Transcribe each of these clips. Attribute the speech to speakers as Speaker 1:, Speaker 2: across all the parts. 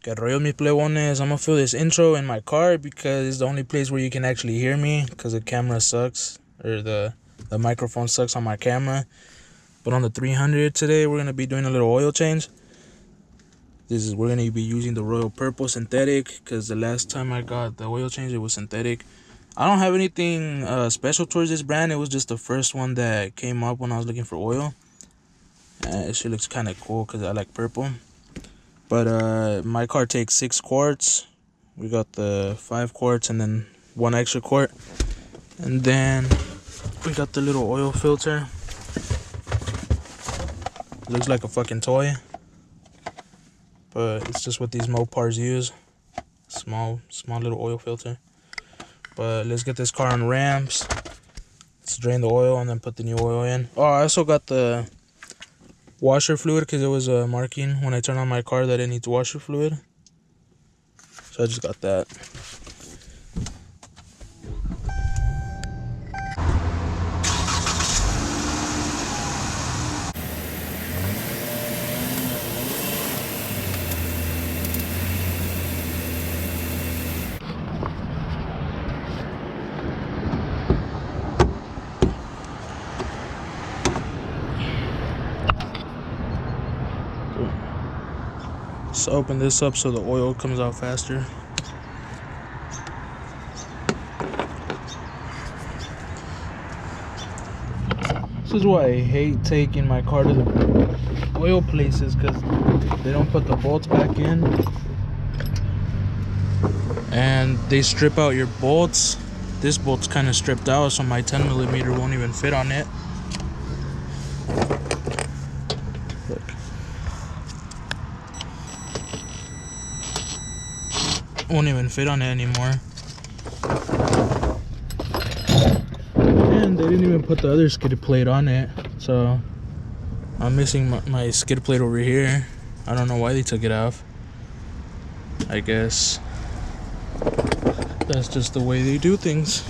Speaker 1: Que rollo mis plebones. I'm gonna film this intro in my car because it's the only place where you can actually hear me because the camera sucks, or the microphone sucks on my camera. But on the 300 today, we're gonna be doing a little oil change. We're gonna be using the Royal Purple synthetic because the last time I got the oil change, it was synthetic. I don't have anything special towards this brand. It was just the first one that came up when I was looking for oil. It shit looks kind of cool because I like purple. But my car takes 6 quarts. We got the 5 quarts and then 1 extra quart. And then we got the little oil filter. Looks like a fucking toy, but it's just what these Mopars use. Small little oil filter. But let's get this car on ramps. Let's drain the oil and then put the new oil in. Oh, I also got the washer fluid because it was marking when I turn on my car that it needs washer fluid. So I just got that. Let's open this up so the oil comes out faster. This is why I hate taking my car to the oil places, because they don't put the bolts back in and they strip out your bolts. This bolt's kind of stripped out, so my 10mm won't even fit on it. Look. Won't even fit on it anymore. And they didn't even put the other skid plate on it, so I'm missing my skid plate over here. I don't know why they took it off. I guess that's just the way they do things.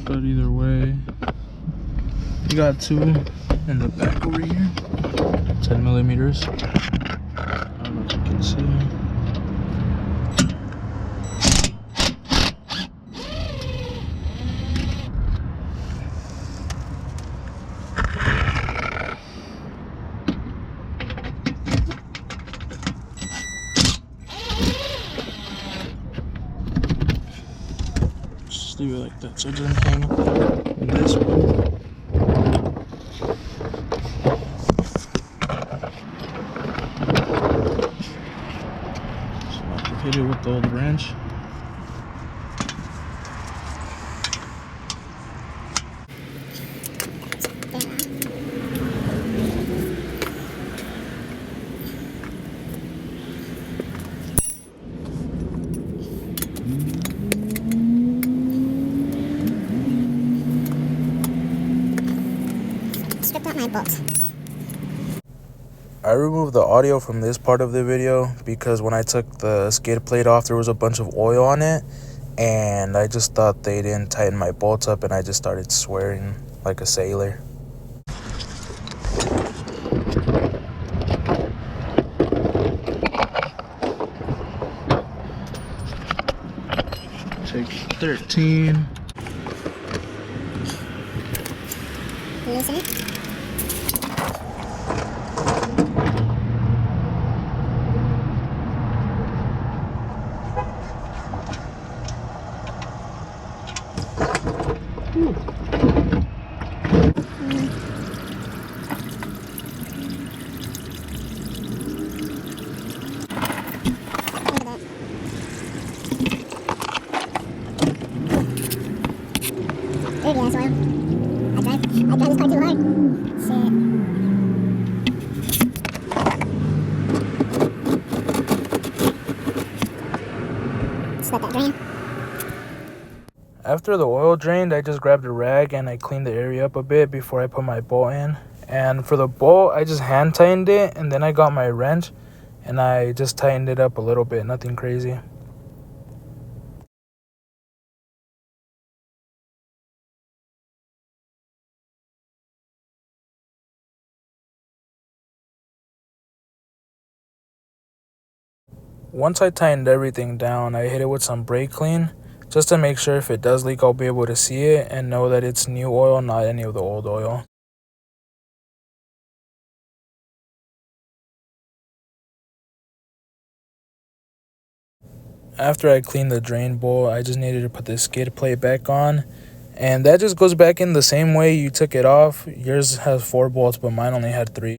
Speaker 1: But either way, we got 2 in the back over here. 10mm. I don't know if you can see. Just leave it like that so it doesn't hang in this one. Hit it with the old wrench.
Speaker 2: Stripped out my bolt.
Speaker 1: I removed the audio from this part of the video because when I took the skid plate off, there was a bunch of oil on it, and I just thought they didn't tighten my bolts up, and I just started swearing like a sailor. Take 13.
Speaker 2: Loosen it. Dirty ass oil. I drive this car too hard. Shit. Just let that drain.
Speaker 1: After the oil drained, I just grabbed a rag and I cleaned the area up a bit before I put my bolt in. And for the bolt, I just hand tightened it, and then I got my wrench and I just tightened it up a little bit, nothing crazy. Once I tightened everything down, I hit it with some brake clean just to make sure if it does leak I'll be able to see it and know that it's new oil, not any of the old oil. After I cleaned the drain bowl, I just needed to put the skid plate back on, and that just goes back in the same way you took it off. Yours has 4 bolts, but mine only had 3.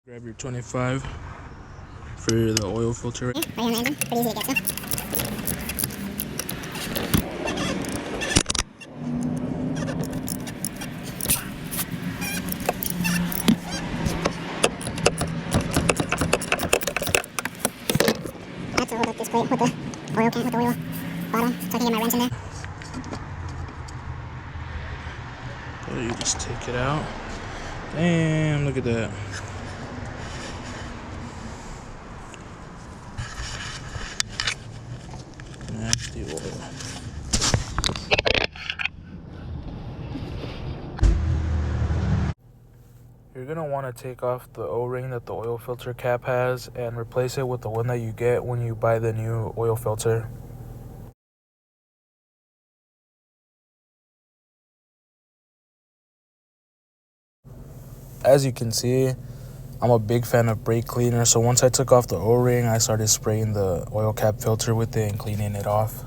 Speaker 1: Grab your 25 for the oil filter.
Speaker 2: Right here on the engine. Pretty easy to get to. I have to hold up this plate with the oil can, with the oil bottle, so I can get my wrench in there.
Speaker 1: So you just take it out. Damn, look at that. Nasty oil. You're going to want to take off the O-ring that the oil filter cap has and replace it with the one that you get when you buy the new oil filter. As you can see, I'm a big fan of brake cleaner, so once I took off the O-ring, I started spraying the oil cap filter with it and cleaning it off.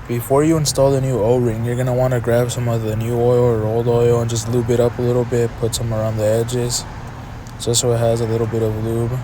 Speaker 1: Before you install the new O-ring, you're going to want to grab some of the new oil or old oil and just lube it up a little bit, put some around the edges, just so it has a little bit of lube.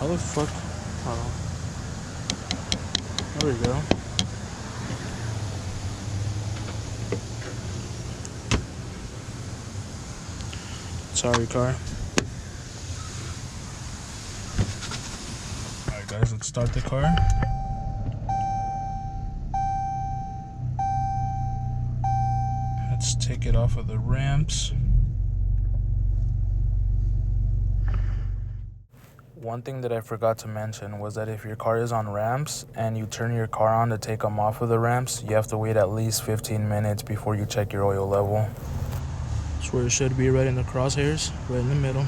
Speaker 1: How the fuck? Oh. There we go. Sorry, car. Alright, guys, let's start the car. Let's take it off of the ramps. One thing that I forgot to mention was that if your car is on ramps and you turn your car on to take them off of the ramps, you have to wait at least 15 minutes before you check your oil level. That's where it should be, right in the crosshairs, right in the middle.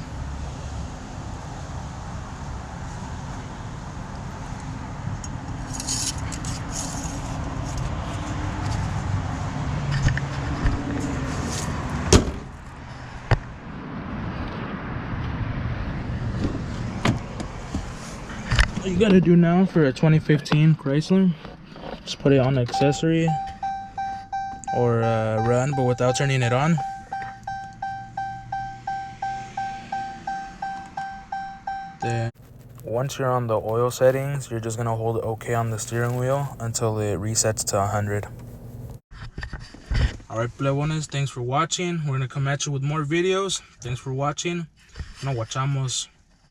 Speaker 1: All you gotta do now for a 2015 Chrysler, just put it on accessory or run, but without turning it on. Then once you're on the oil settings, you're just gonna hold OK on the steering wheel until it resets to 100. All right, plebones, thanks for watching. We're gonna come at you with more videos. Thanks for watching. Nos guachamos.